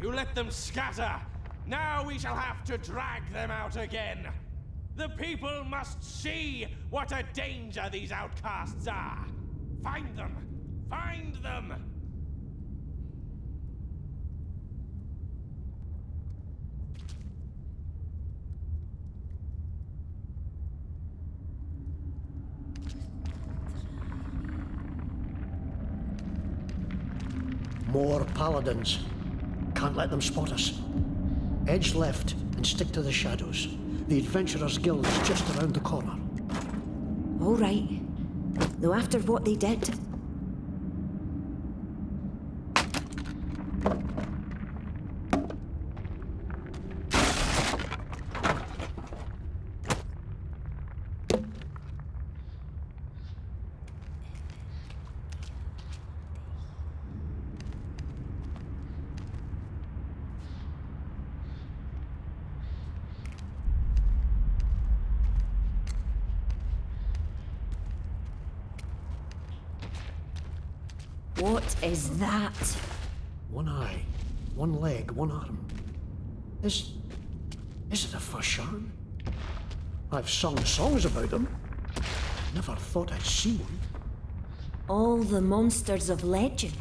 You let them scatter. Now we shall have to drag them out again. The people must see what a danger these outcasts are. Find them! Find them! More paladins. Can't let them spot us. Edge left and stick to the shadows. The Adventurers Guild is just around the corner. All right. Though after what they did... What is that? One eye, one leg, one arm. Is it a Fashan? I've sung songs about them. Never thought I'd see one. All the monsters of legend.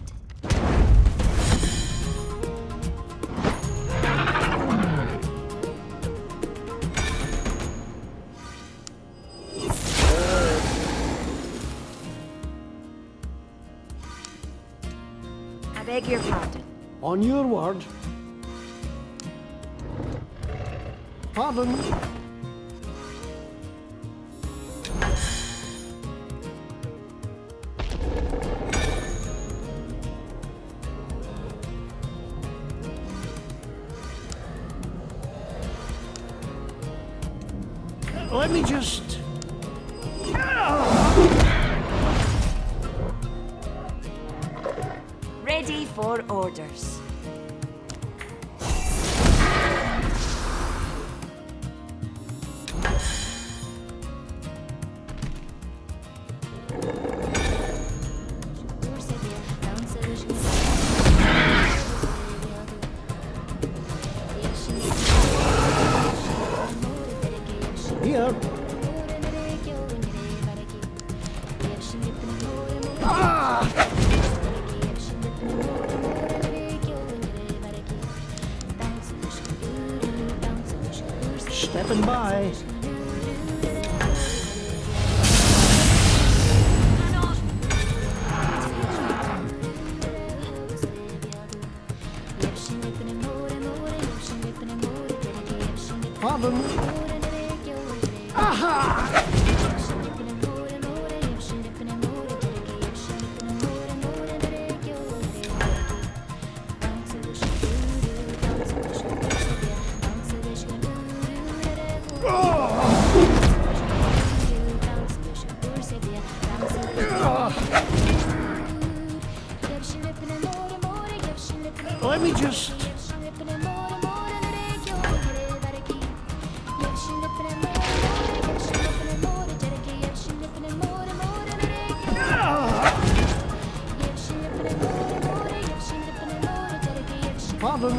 I beg your pardon. On your word. Pardon. Let me just... Ready for orders. Here. Stepping by. Pardon. Aha! Let me just... Pardon.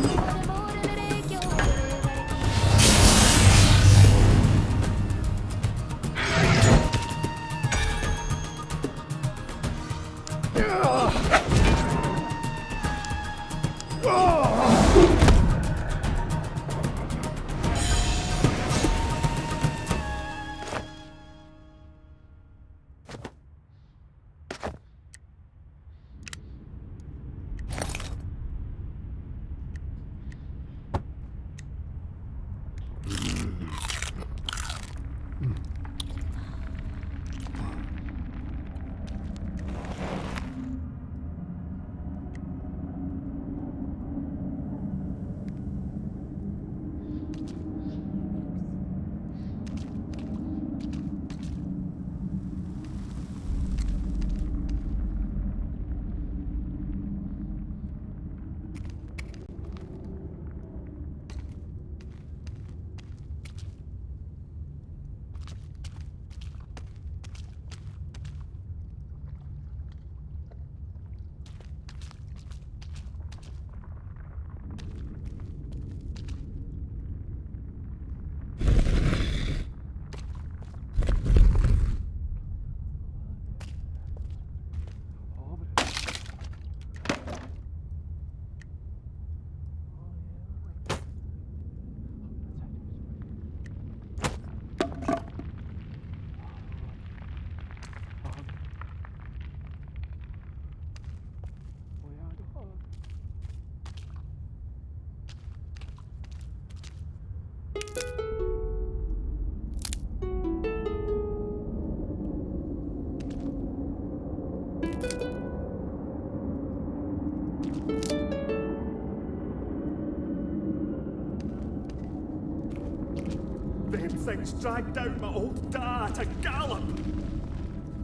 things dragged down my old dad at a gallop.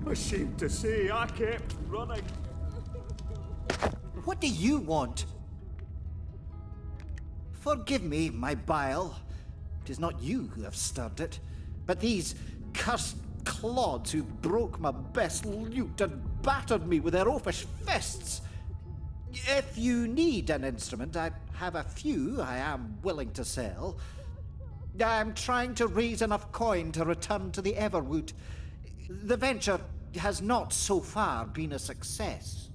Ashamed to say, I kept running. What do you want? Forgive me, my bile. 'Tis not you who have stirred it, but these cursed clods who broke my best lute and battered me with their oafish fists. If you need an instrument, I have a few I am willing to sell. I am trying to raise enough coin to return to the Everwood. The venture has not so far been a success.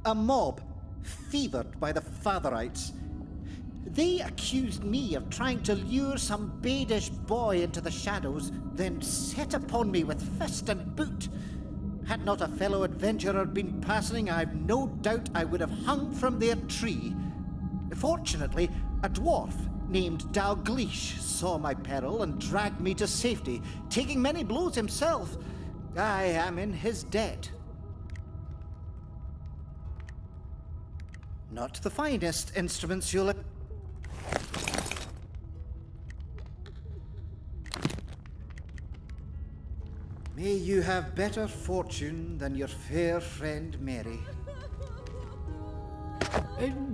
A mob, fevered by the Fatherites. They accused me of trying to lure some badish boy into the shadows, then set upon me with fist and boot. Had not a fellow adventurer been passing, I've no doubt I would have hung from their tree. Fortunately, a dwarf named Dalgleish saw my peril and dragged me to safety, taking many blows himself. I am in his debt. Not the finest instruments you'll... May you have better fortune than your fair friend Mary.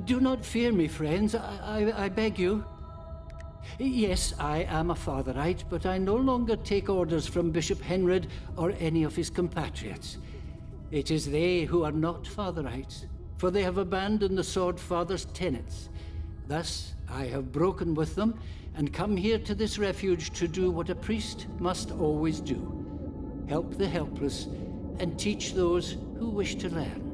Do not fear me, friends, I beg you. Yes, I am a Fatherite, but I no longer take orders from Bishop Henred or any of his compatriots. It is they who are not Fatherites, for they have abandoned the Sword Father's tenets. Thus, I have broken with them and come here to this refuge to do what a priest must always do. Help the helpless and teach those who wish to learn.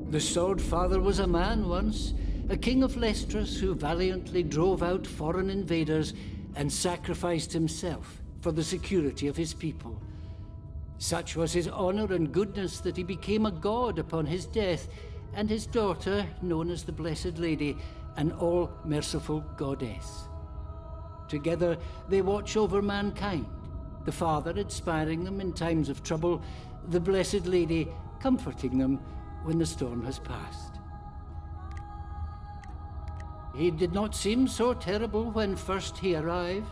The Sword Father was a man once, a king of Lestras who valiantly drove out foreign invaders and sacrificed himself for the security of his people. Such was his honor and goodness that he became a god upon his death, and his daughter, known as the Blessed Lady, an all-merciful goddess. Together, they watch over mankind, the Father inspiring them in times of trouble, the Blessed Lady comforting them when the storm has passed. He did not seem so terrible when first he arrived.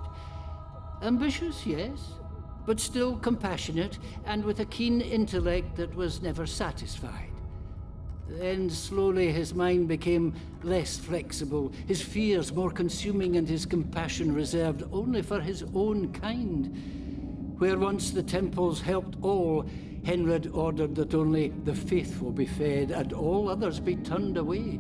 Ambitious, yes, but still compassionate and with a keen intellect that was never satisfied. Then slowly his mind became less flexible, his fears more consuming and his compassion reserved only for his own kind. Where once the temples helped all, Henred ordered that only the faithful be fed and all others be turned away.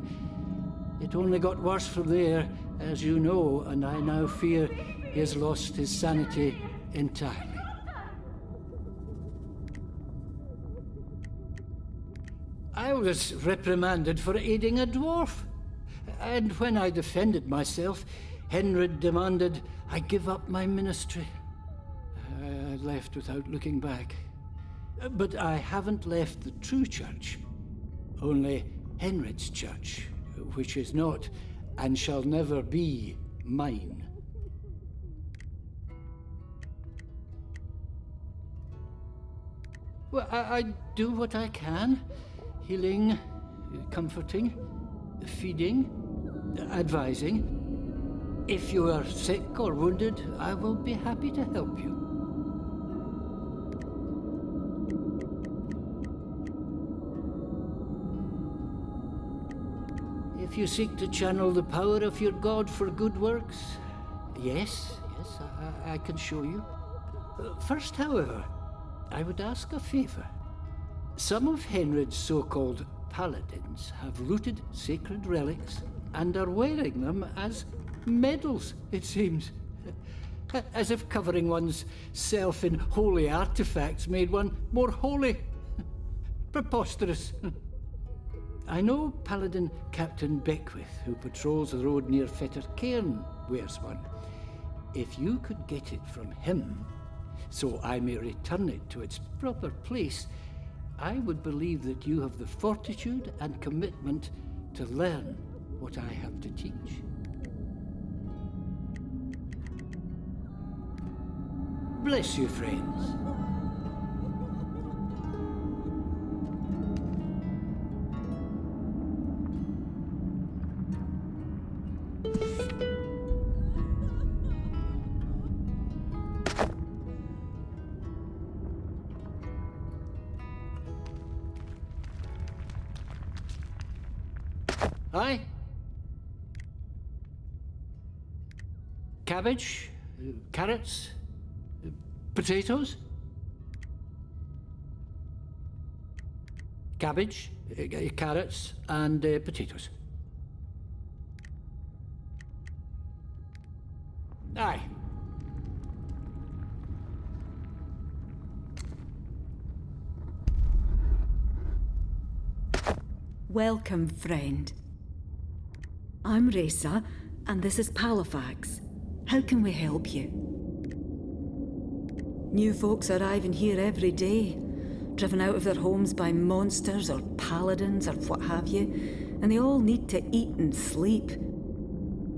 It only got worse from there, as you know, and I now fear he has lost his sanity entirely. I was reprimanded for aiding a dwarf, and when I defended myself, Henred demanded I give up my ministry. I left without looking back. But I haven't left the true church, only Henred's church, which is not and shall never be mine. Well, I do what I can. Healing, comforting, feeding, advising. If you are sick or wounded, I will be happy to help you. If you seek to channel the power of your god for good works, yes, I can show you. First, however, I would ask a favor. Some of Henred's so-called paladins have looted sacred relics and are wearing them as medals, it seems. As if covering one's self in holy artifacts made one more holy. Preposterous. I know Paladin Captain Beckwith, who patrols the road near Fetter Cairn, wears one. If you could get it from him, so I may return it to its proper place, I would believe that you have the fortitude and commitment to learn what I have to teach. Bless you, friends. Aye. Cabbage, carrots, potatoes. Cabbage, carrots, and potatoes. Aye. Welcome, friend. I'm Resa, and this is Palafax. How can we help you? New folks arriving here every day, driven out of their homes by monsters or paladins or what have you, and they all need to eat and sleep.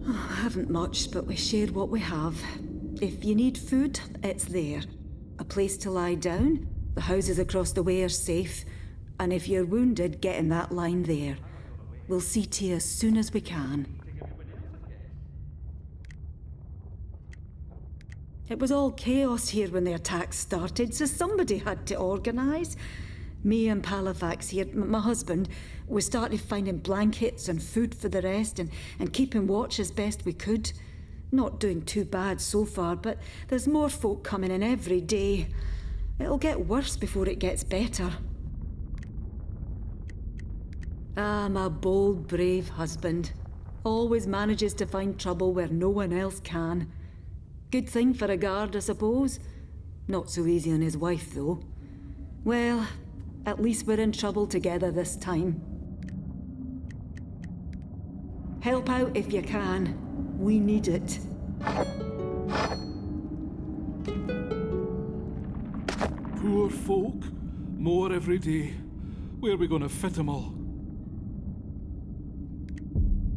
Oh, I haven't much, but we share what we have. If you need food, it's there. A place to lie down, the houses across the way are safe, and if you're wounded, get in that line there. We'll see to you as soon as we can. It was all chaos here when the attack started, so somebody had to organise. Me and Palafax here, my husband, we started finding blankets and food for the rest and keeping watch as best we could. Not doing too bad so far, but there's more folk coming in every day. It'll get worse before it gets better. Ah, my bold, brave husband. Always manages to find trouble where no one else can. Good thing for a guard, I suppose. Not so easy on his wife, though. Well, at least we're in trouble together this time. Help out if you can. We need it. Poor folk. More every day. Where are we going to fit them all?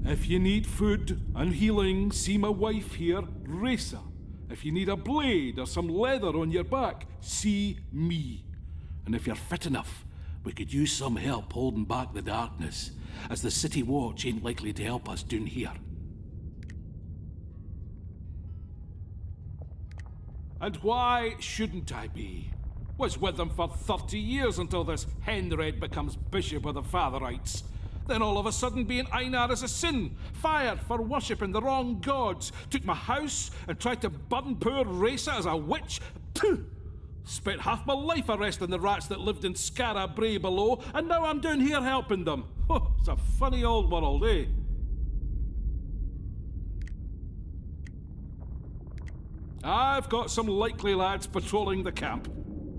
If you need food and healing, see my wife here, Resa. If you need a blade or some leather on your back, see me. And if you're fit enough, we could use some help holding back the darkness, as the city watch ain't likely to help us down here. And why shouldn't I be? Was with them for 30 years until this Henred becomes Bishop of the Fatherites. Then all of a sudden being Einar is a sin, fired for worshipping the wrong gods, took my house and tried to burn poor Resa as a witch. Pooh! Spent half my life arresting the rats that lived in Skara Brae below, and now I'm down here helping them. Oh, it's a funny old world, eh? I've got some likely lads patrolling the camp.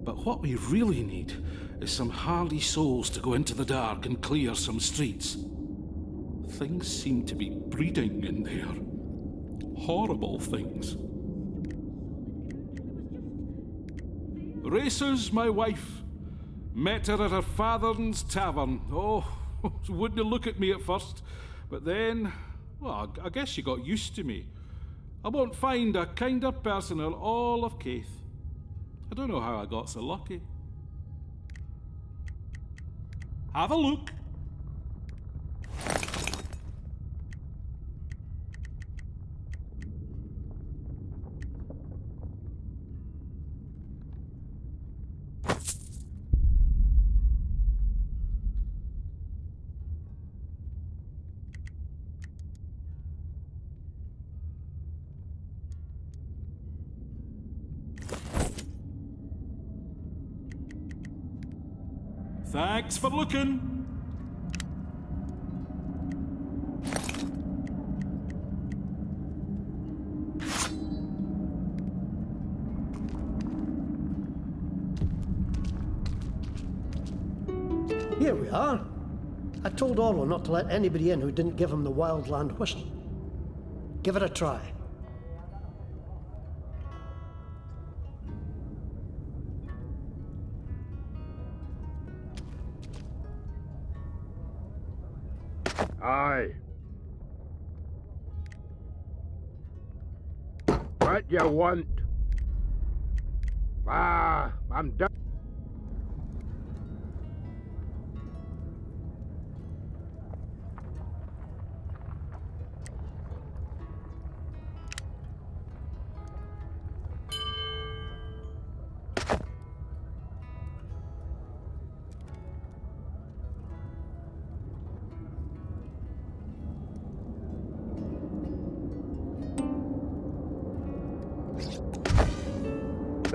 But what we really need is some hardy souls to go into the dark and clear some streets. Things seem to be breeding in there. Horrible things. Resa's my wife. Met her at her father's tavern. Oh, she wouldn't look at me at first. But then, well, I guess she got used to me. I won't find a kinder person in all of Caith. I don't know how I got so lucky. Have a look. Thanks for looking. Here we are. I told Orlo not to let anybody in who didn't give him the wildland whistle. Give it a try. Aye. What you want? Ah, I'm done.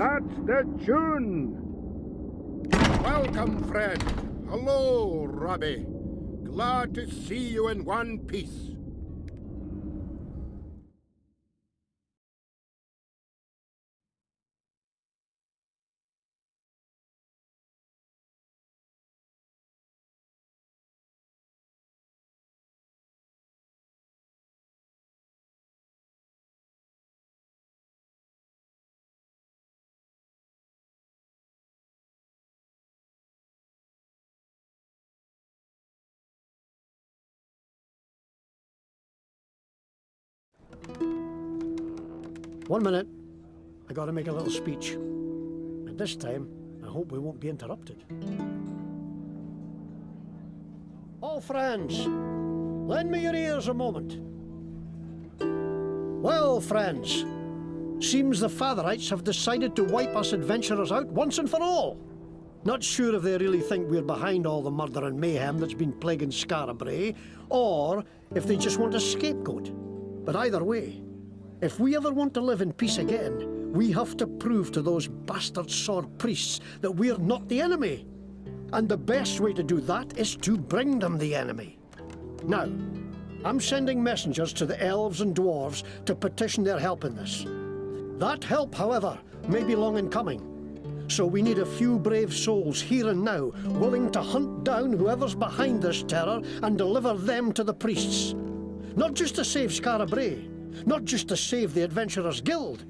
That's the tune. Welcome, friend. Hello, Robbie. Glad to see you in one piece. One minute. I gotta make a little speech. And this time, I hope we won't be interrupted. All friends, lend me your ears a moment. Well, friends, seems the Fatherites have decided to wipe us adventurers out once and for all. Not sure if they really think we're behind all the murder and mayhem that's been plaguing Scarabray, or if they just want a scapegoat. But either way, if we ever want to live in peace again, we have to prove to those bastard sword priests that we're not the enemy. And the best way to do that is to bring them the enemy. Now, I'm sending messengers to the elves and dwarves to petition their help in this. That help, however, may be long in coming. So we need a few brave souls here and now, willing to hunt down whoever's behind this terror and deliver them to the priests. Not just to save Scarabray, not just to save the Adventurers Guild,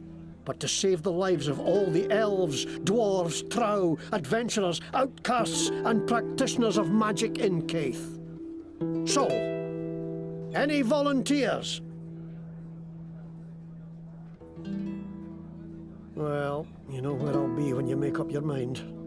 but to save the lives of all the elves, dwarves, trow, adventurers, outcasts, and practitioners of magic in Caith. So, any volunteers? Well, you know where I'll be when you make up your mind.